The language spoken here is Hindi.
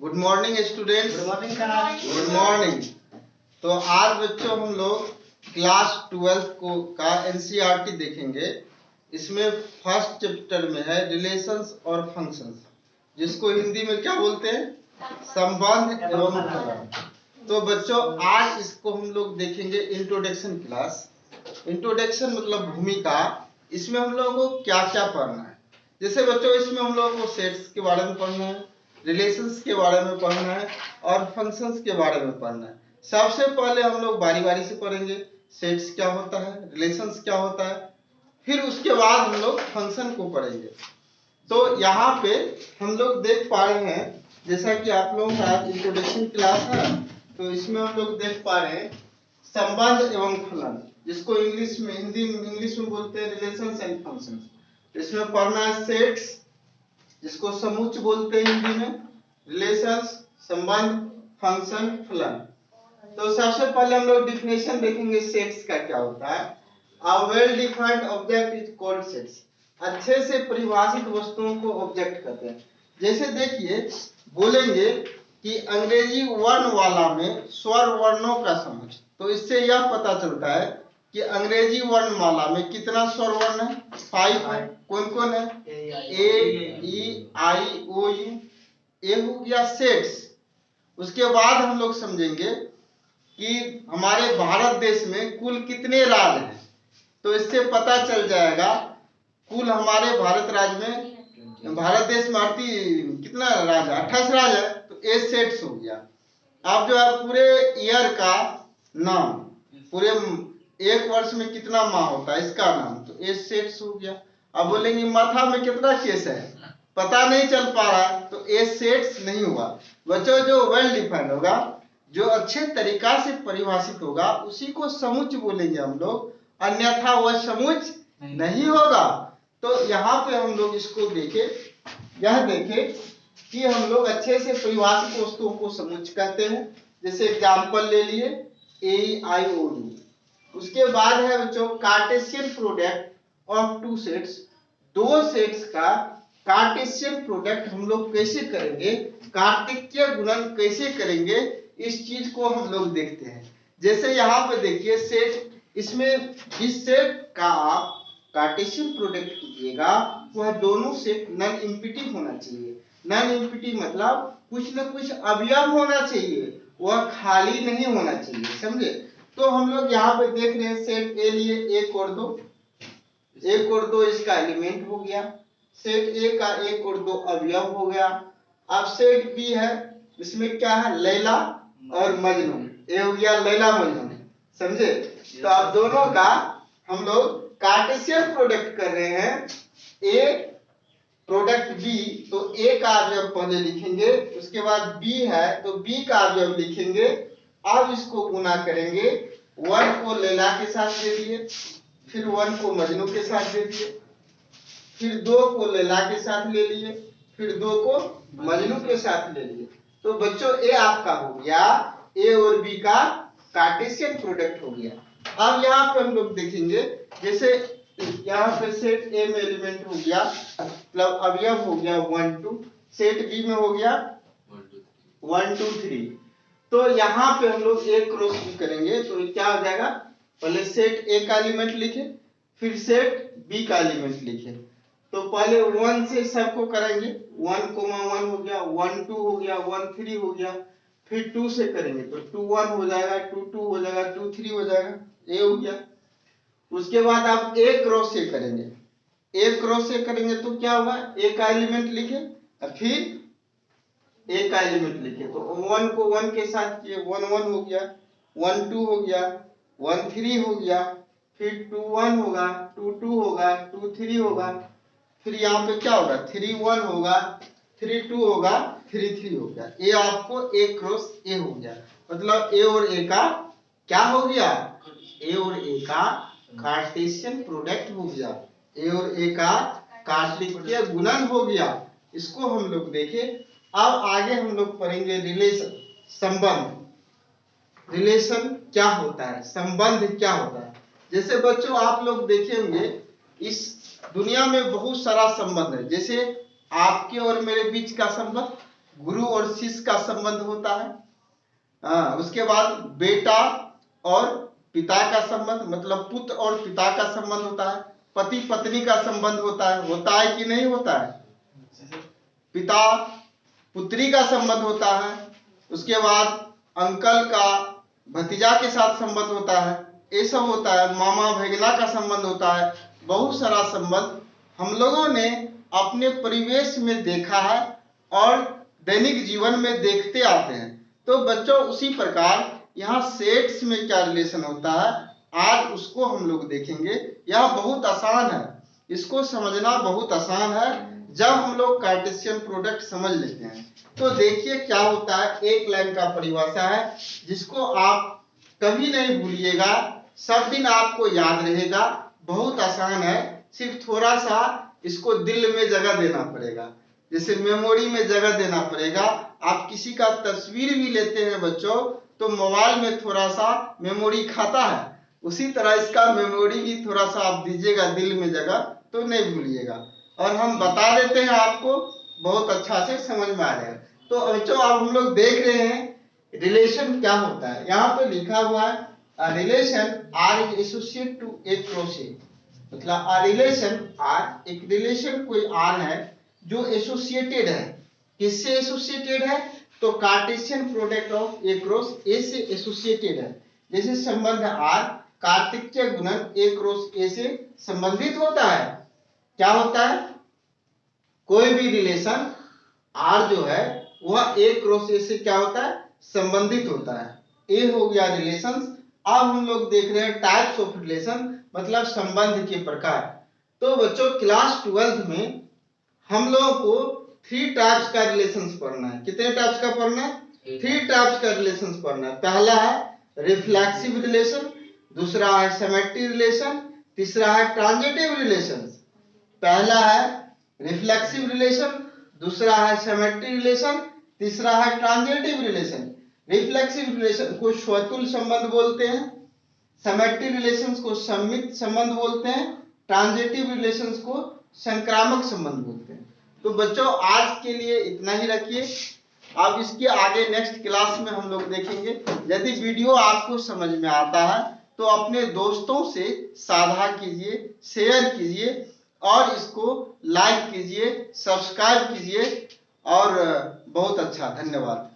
Good morning students. Good morning sir. Good morning. तो आज बच्चों हम लोग क्लास 12 का एनसीईआरटी देखेंगे। इसमें फर्स्ट चैप्टर में है रिलेशंस और फंक्शंस, जिसको हिंदी में क्या बोलते हैं, संबंध एवं फलन। तो बच्चों आज इसको हम लोग देखेंगे इंट्रोडक्शन क्लास। इंट्रोडक्शन मतलब भूमिका। इसमें हम लोगों को क्या क्या पढ़ना है। जैसे बच्चों इसमें हम लोगों को सेट्स के बारे में पढ़ना है, रिलेशंस के बारे में पढ़ना है और फंक्शंस के बारे में पढ़ना है। सबसे पहले हम लोग बारी बारी से पढ़ेंगे सेट्स क्या होता है, रिलेशंस क्या होता है, फिर उसके बाद हम लोग फंक्शन को पढ़ेंगे। तो यहाँ पे हम लोग देख पा रहे हैं, जैसा कि आप लोगों का इंट्रोडक्शन क्लास है, तो इसमें हम लोग देख पा रहे हैं संबंध एवं फलन, जिसको इंग्लिश में बोलते हैं रिलेशंस एंड फंक्शंस। इसमें पढ़ना है सेट्स, जिसको समुच्चय बोलते हैं हिंदी में, रिलेशंस, संबंध, फंक्शन, फलन। तो सबसे पहले हम लोग डिफिनेशन देखेंगे सेट्स का क्या होता है। A well defined object is called sets। अच्छे से परिभाषित वस्तुओं को ऑब्जेक्ट कहते हैं। जैसे देखिए बोलेंगे कि अंग्रेजी वर्णमाला में स्वर वर्णों का समुच्चय, तो इससे यह पता चलता है कि अंग्रेजी वर्णमाला में कितना स्वर वर्ण है, 5 है। कौन कौन है, ए ई आई ओ यू, ये हो गया सेट्स। उसके बाद हम लोग समझेंगे कि हमारे भारत देश में कुल कितने राज्य हैं, तो इससे पता चल जाएगा कुल हमारे भारत देश में कितना राज्य है, 28 राज्य है। तो ए सेट्स हो गया। अब जो है पूरे ईयर का नाम, पूरे एक वर्ष में कितना माह होता है इसका नाम, तो ए सेट्स हो गया। अब बोलेंगे माथा में कितना केस है, पता नहीं चल पा रहा, तो ए सेट्स नहीं हुआ। बच्चों जो वेल डिफाइंड होगा, जो अच्छे तरीका से परिभाषित होगा, उसी को समुच्चय बोलेंगे हम लोग, अन्यथा वह समुच्चय नहीं होगा। तो यहाँ पे हम लोग इसको देखें, यह देखें कि हम लोग अच्छे से परिभाषित वस्तुओं को समुच्चय कहते हैं। जैसे एग्जाम्पल ले लिए ए आई ओ यू। उसके बाद है बच्चों Cartesian product of two sets. दो सेट्स का कार्टेशियन प्रोडक्ट हम लोग कैसे करेंगे, कार्तिकीय गुणन कैसे करेंगे, इस चीज को हम लोग देखते हैं। जैसे यहाँ पे देखिए सेट, इसमें जिस सेट का आप कार्टेशियन प्रोडक्ट कीजिएगा वह दोनों सेट नॉन इंपिटिव होना चाहिए। नॉन इंपिटिव मतलब कुछ न कुछ अवयव होना चाहिए, वह खाली नहीं होना चाहिए, समझे। तो हम लोग यहाँ पे देख रहे हैं सेट ए लिए, एक और दो इसका एलिमेंट हो गया। सेट ए का एक और दो अवयव हो गया। अब सेट बी है, इसमें क्या है, लैला और मजनू, ये हो गया लैला मजनू, समझे। तो अब दोनों का हम लोग कार्टेशियन प्रोडक्ट कर रहे हैं, ए प्रोडक्ट बी, तो ए का अवयव पहले लिखेंगे, उसके बाद बी है तो बी का अवयव लिखेंगे। अब इसको गुना करेंगे, 1 को लैला के साथ दे दिए, फिर 1 को मजनू के साथ दे दिए, फिर 2 को लैला के साथ ले लिए, फिर 2 को मजनू के साथ ले लिए। तो बच्चों ए आपका हो गया, ए और बी का कार्टेशियन प्रोडक्ट हो गया। अब यहाँ पे हम लोग देखेंगे, जैसे यहाँ पे सेट ए में एलिमेंट हो गया, मतलब अवयव हो गया 1 2, सेट बी में हो गया 1 2 3। तो यहाँ पे हम लोग एक क्रॉस भी करेंगे, तो क्या हो जाएगा, पहले सेट ए का एलिमेंट लिखे, फिर सेट बी का एलिमेंट लिखे। तो पहले 1 से सबको करेंगे, 1 1 हो गया, 1 2 हो गया, 1 3 हो गया, फिर 2 से करेंगे तो 2 1 हो जाएगा, 2 2 हो जाएगा, 2 3 हो जाएगा, ए हो गया। उसके बाद आप एक क्रॉस से करेंगे, एक क्रॉस से करेंगे तो क्या होगा, ए का एलिमेंट लिखे और फिर ए का एलिमेंट लिखे। तो 1 को 1 के साथ किए, 1 1 हो गया, 1 2 हो गया, 1 3 हो गया, फिर 2 1 होगा, 2 2 होगा, 2 3 होगा, फिर यहाँ पे क्या होगा, 3 1 होगा, 3 2 होगा, 3 3 हो गया। ये आपको एक क्रॉस ए हो गया, मतलब ए और ए का क्या हो गया, ए और ए का कार्टेशियन प्रोडक्ट हो गया, ए और ए का कार्तिकीय गुणन हो गया। इसको हम लोग देखें। अब आगे हम लोग पढ़ेंगे रिलेशन, संबंध। रिलेशन क्या होता है, संबंध क्या होता है। जैसे बच्चों आप लोग देखे होंगे इस दुनिया में बहुत सारा संबंध है। जैसे आपके और मेरे बीच का संबंध, गुरु और शिष्य का संबंध होता है। उसके बाद बेटा और पिता का संबंध, मतलब पुत्र और पिता का संबंध होता है। पति पत्नी का संबंध होता है कि नहीं होता है। पिता पुत्री का संबंध होता है। उसके बाद अंकल का भतीजा के साथ संबंध होता है, ये सब होता है। मामा भैगना का संबंध होता है। बहुत सारा संबंध हम लोगों ने अपने परिवेश में देखा है और दैनिक जीवन में देखते आते हैं। तो बच्चों उसी प्रकार यहाँ सेट्स में क्या रिलेशन होता है, आज उसको हम लोग देखेंगे। यह बहुत आसान है, इसको समझना बहुत आसान है जब हम लोग कार्टेशियन प्रोडक्ट समझ लेते हैं। तो देखिए क्या होता है, एक लाइन का परिभाषा है जिसको आप कभी नहीं भूलिएगा, सब दिन आपको याद रहेगा। बहुत आसान है, सिर्फ थोड़ा सा इसको दिल में जगह देना पड़ेगा, जैसे मेमोरी में जगह देना पड़ेगा। आप किसी का तस्वीर भी लेते हैं बच्चों तो मोबाइल में थोड़ा सा मेमोरी खाता है, उसी तरह इसका मेमोरी भी थोड़ा सा आप दीजिएगा दिल में जगह, तो नहीं भूलिएगा। और हम बता देते हैं आपको, बहुत अच्छा से समझ में आ जाएगा। तो बच्चों अब हम लोग देख रहे हैं रिलेशन क्या होता है। यहाँ पे लिखा हुआ है relation R is associate to A cross, मतलब रिलेशन आर, एक रिलेशन कोई आर है जो एसोसिएटेड है। किससे एसोसिएटेड है, तो Cartesian product of A cross A से एसोसिएटेड है। जैसे संबंध आर कार्तिकीय गुणन ए क्रॉस ए से संबंधित होता है। क्या होता है, कोई भी रिलेशन आर जो है वह ए क्रॉस ए से क्या होता है, संबंधित होता है। ए हो गया रिलेशंस। अब हम लोग देख रहे हैं टाइप्स ऑफ रिलेशन, मतलब संबंध के प्रकार। तो बच्चों क्लास 12th में हम लोगों को 3 टाइप्स का रिलेशंस पढ़ना है। कितने टाइप्स का पढ़ना है, 3 टाइप्स का रिलेशंस पढ़ना है। पहला है रिफ्लेक्सिव रिलेशन, दूसरा है सिमेट्री रिलेशन, तीसरा है ट्रांजिटिव रिलेशन। पहला है रिफ्लेक्सिव रिलेशन, दूसरा है सिमेट्री रिलेशन, तीसरा है ट्रांजिटिव रिलेशन। रिफ्लेक्सिव रिलेशन को स्वतुल्य संबंध बोलते हैं, सिमेट्री रिलेशंस को सम्मित संबंध बोलते हैं, ट्रांजिटिव रिलेशंस को संक्रामक संबंध बोलते हैं। तो बच्चों आज के लिए इतना ही रखिए, अब इसके आगे नेक्स्ट क्लास में हम लोग देखेंगे। यदि वीडियो आपको समझ में आता है तो अपने दोस्तों से साझा कीजिए, शेयर कीजिए और इसको लाइक कीजिए, सब्सक्राइब कीजिए। और बहुत अच्छा, धन्यवाद।